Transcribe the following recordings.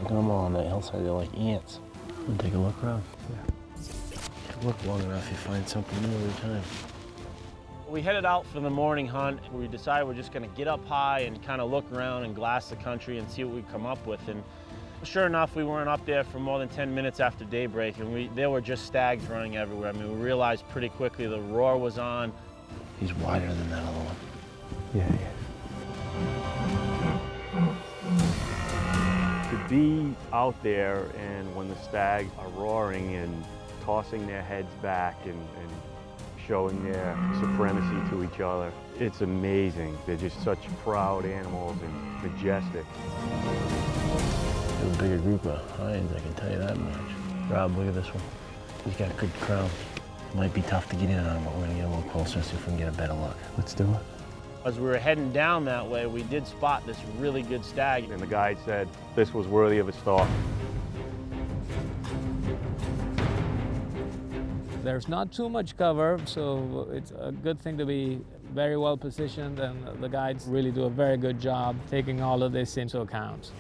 Look at them all on that hillside, they're like ants. We'll take a look around. Yeah. If you look long enough, you find something new every time. We headed out for the morning hunt. We decided we're just gonna get up high and kind of look around and glass the country and see what we come up with. And sure enough, we weren't up there for more than 10 minutes after daybreak, and there were just stags running everywhere. I mean, we realized pretty quickly the roar was on. He's wider than that other one. Yeah, yeah. To be out there and when the stags are roaring and tossing their heads back and showing their supremacy to each other, it's amazing. They're just such proud animals and majestic. A bigger group of hinds, I can tell you that much. Rob, look at this one. He's got a good crown. Might be tough to get in on, but we're gonna get a little closer and see if we can get a better look. Let's do it. As we were heading down that way, we did spot this really good stag. And the guide said this was worthy of a stalk. There's not too much cover, so it's a good thing to be very well positioned, and the guides really do a very good job taking all of this into account.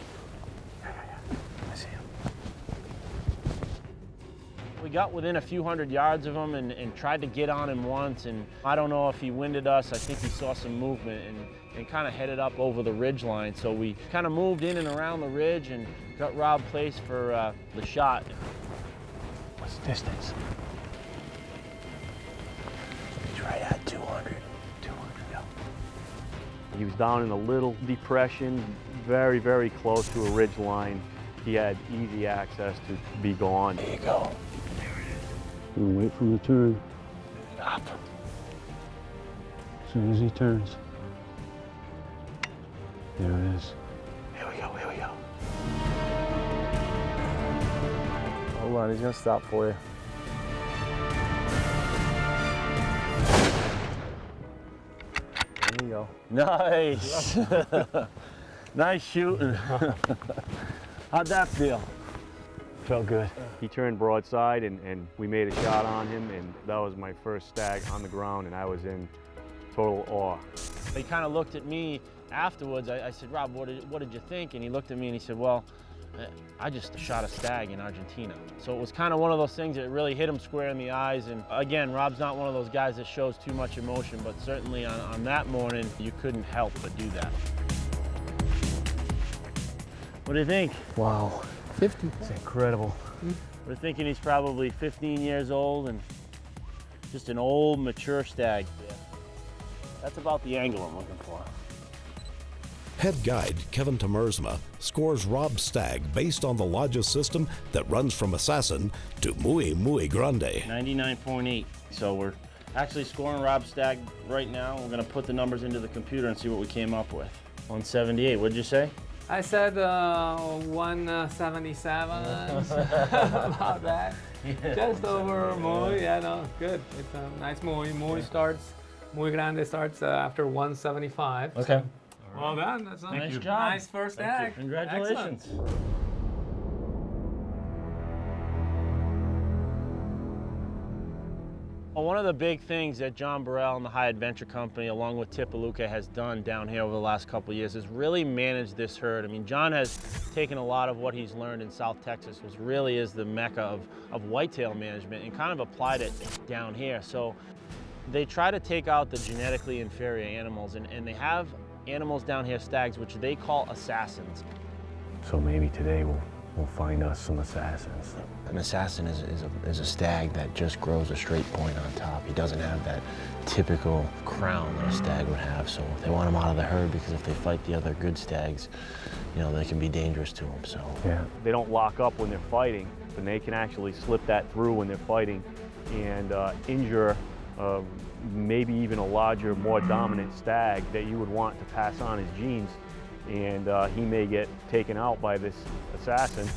I see him. We got within a few hundred yards of him and tried to get on him once, and I don't know if he winded us. I think he saw some movement and kind of headed up over the ridge line. So we kind of moved in and around the ridge and got Rob placed for the shot. What's the distance? He's right at 200. 200, yeah. He was down in a little depression, very, very close to a ridge line. He had easy access to be gone. There you go. We'll wait for him to turn. Stop. As soon as he turns. There it is. Here we go, here we go. Hold on, he's gonna stop for you. There you go. Nice. Nice shooting. How'd that feel? Felt good. He turned broadside and we made a shot on him, and that was my first stag on the ground, and I was in total awe. He kind of looked at me afterwards. I said, Rob, what did you think? And he looked at me and he said, well, I just shot a stag in Argentina. So it was kind of one of those things that really hit him square in the eyes. And again, Rob's not one of those guys that shows too much emotion, but certainly on that morning, you couldn't help but do that. What do you think? Wow. 50. It's incredible. We're thinking he's probably 15 years old and just an old, mature stag. Yeah. That's about the angle I'm looking for. Head guide Kevin Tamersma scores Rob Stag based on the Lodge's system that runs from Assassin to Muy Grande. 99.8. So we're actually scoring Rob Stag right now. We're going to put the numbers into the computer and see what we came up with. 178. What'd you say? I said 177, about that. Yeah, just over Muy, yeah, no, good. It's a nice Muy. Muy Grande starts after 175. Okay. So. Well done, that's a nice job. Nice first stag. Congratulations. Excellent. Well, one of the big things that John Burrell and the High Adventure Company, along with Tipaluca, has done down here over the last couple of years is really manage this herd. I mean, John has taken a lot of what he's learned in South Texas, which really is the mecca of whitetail management, and kind of applied it down here. So they try to take out the genetically inferior animals, and they have animals down here, stags, which they call assassins. So maybe today we'll find us some assassins. An assassin is a stag that just grows a straight point on top. He doesn't have that typical crown that a stag would have, so they want him out of the herd because if they fight the other good stags, you know, they can be dangerous to him. So yeah, they don't lock up when they're fighting, and they can actually slip that through when they're fighting and injure maybe even a larger, more dominant stag that you would want to pass on his genes, and he may get taken out by this assassin,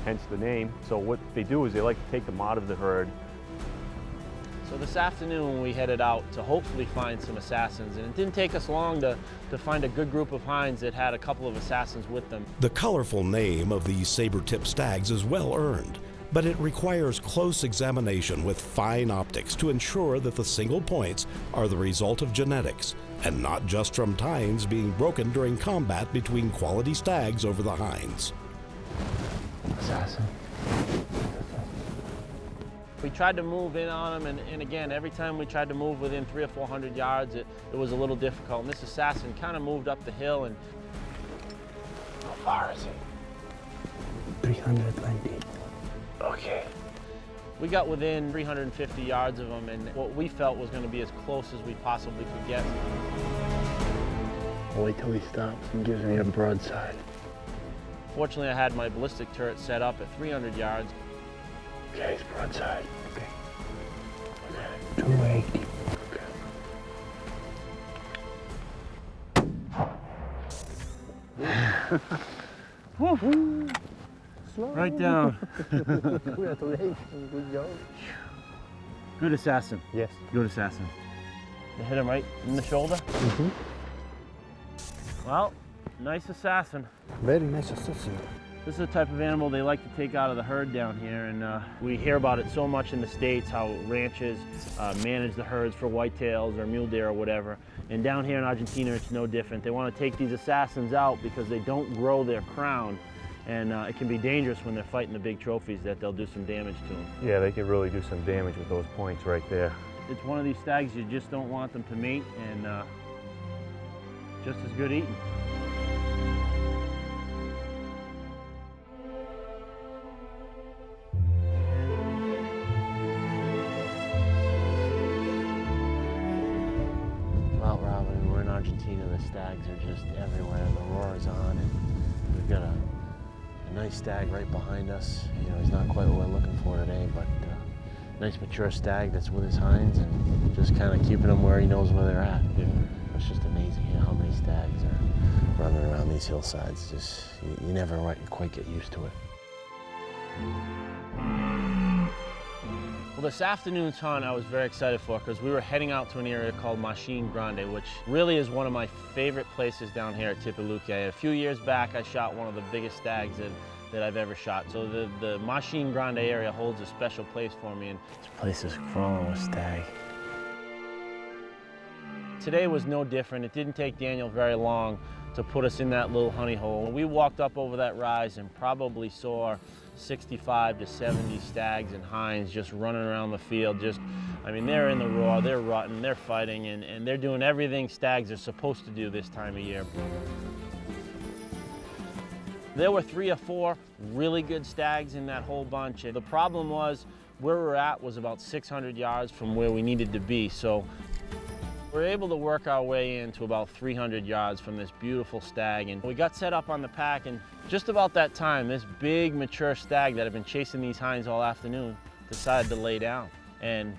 hence the name. So what they do is they like to take them out of the herd. So this afternoon we headed out to hopefully find some assassins, and it didn't take us long to find a good group of hinds that had a couple of assassins with them. The colorful name of these saber-tip stags is well earned, but it requires close examination with fine optics to ensure that the single points are the result of genetics and not just from tines being broken during combat between quality stags over the hinds. Assassin. We tried to move in on him, and again, every time we tried to move within 300 or 400 yards, it was a little difficult. And this assassin kind of moved up the hill, and how far is he? 320. Okay. We got within 350 yards of him, and what we felt was going to be as close as we possibly could get. I'll wait till he stops and gives me a broadside. Fortunately, I had my ballistic turret set up at 300 yards. Okay, it's broadside. Okay. 280. Woo. Right down. Congratulations, good job. Good assassin. Yes. Good assassin. You hit him right in the shoulder? Mm-hmm. Well, nice assassin. Very nice assassin. This is the type of animal they like to take out of the herd down here, and we hear about it so much in the States, how ranches manage the herds for whitetails or mule deer or whatever. And down here in Argentina, it's no different. They want to take these assassins out because they don't grow their crown, and it can be dangerous when they're fighting the big trophies that they'll do some damage to them. Yeah, they could really do some damage with those points right there. It's one of these stags you just don't want them to mate, and just as good eating. Well, Robin, we're in Argentina. The stags are just everywhere. The roar is on, and we've got a nice stag right behind us. You know, he's not quite what we're looking for today, but nice mature stag that's with his hinds and just kind of keeping him where he knows where they're at. Yeah. It's just amazing, you know, how many stags are running around these hillsides. Just you never quite get used to it. Well, this afternoon's hunt I was very excited for because we were heading out to an area called Machine Grande, which really is one of my favorite places down here at Tipiluque. A few years back, I shot one of the biggest stags that I've ever shot. So the Machine Grande area holds a special place for me, and this place is crawling with stag. Today was no different. It didn't take Daniel very long to put us in that little honey hole. We walked up over that rise and probably saw 65 to 70 stags and hinds just running around the field. I mean, they're in the roar, they're rutting, they're fighting, and they're doing everything stags are supposed to do this time of year. There were 3 or 4 really good stags in that whole bunch. And the problem was where we were at was about 600 yards from where we needed to be. So we're able to work our way into about 300 yards from this beautiful stag. And we got set up on the pack, and just about that time, this big mature stag that had been chasing these hinds all afternoon decided to lay down. And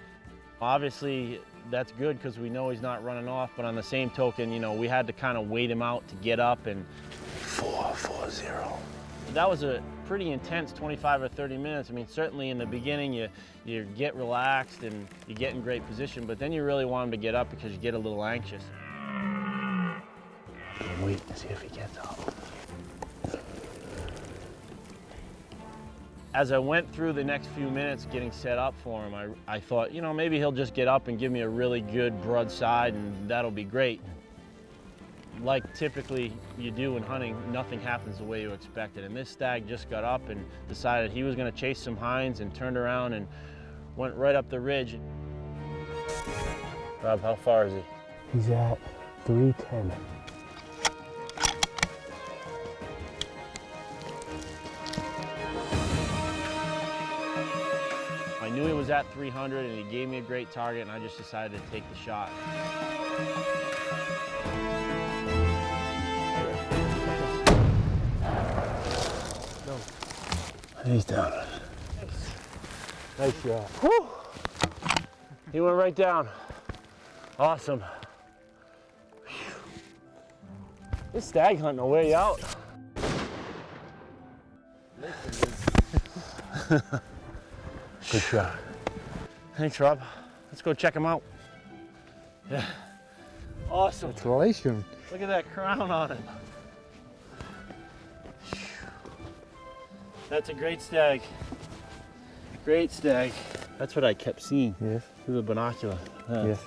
obviously that's good because we know he's not running off, but on the same token, you know, we had to kind of wait him out to get up. And 440. That was a pretty intense 25 or 30 minutes. I mean, certainly in the beginning, you get relaxed and you get in great position, but then you really want him to get up because you get a little anxious. I'm waiting to see if he gets up. As I went through the next few minutes getting set up for him, I thought, you know, maybe he'll just get up and give me a really good broadside and that'll be great. Like typically you do in hunting, nothing happens the way you expected. And this stag just got up and decided he was going to chase some hinds and turned around and went right up the ridge. Rob, how far is he? He's at 310. I knew he was at 300 and he gave me a great target, and I just decided to take the shot. He's down. Nice shot. Whew. He went right down. Awesome. Whew. This stag hunting will wear you out. Good shot. Thanks, Rob. Let's go check him out. Yeah. Awesome. Congratulations. Look at that crown on him. That's a great stag. Great stag. That's what I kept seeing. Yes. Through the binocular. Yes.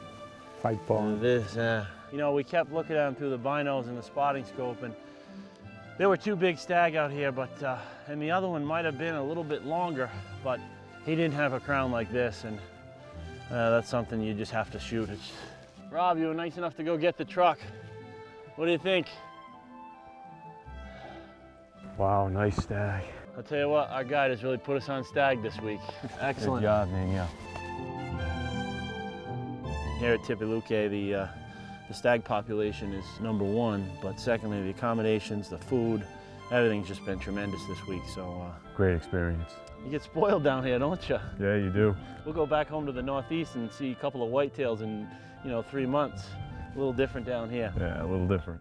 5 pounds. This, you know, we kept looking at him through the binos and the spotting scope, and There were 2 big stag out here, but and the other one might have been a little bit longer, but he didn't have a crown like this, and that's something you just have to shoot. Rob, you were nice enough to go get the truck. What do you think? Wow, nice stag. I'll tell you what, our guide has really put us on stag this week. Excellent. Good job, man, yeah. Here at Tipiluque, the stag population is #1, but secondly, the accommodations, the food, everything's just been tremendous this week. So Great experience. you get spoiled down here, don't you? Yeah, you do. We'll go back home to the Northeast and see a couple of whitetails in, 3 months. A little different down here. Yeah, a little different.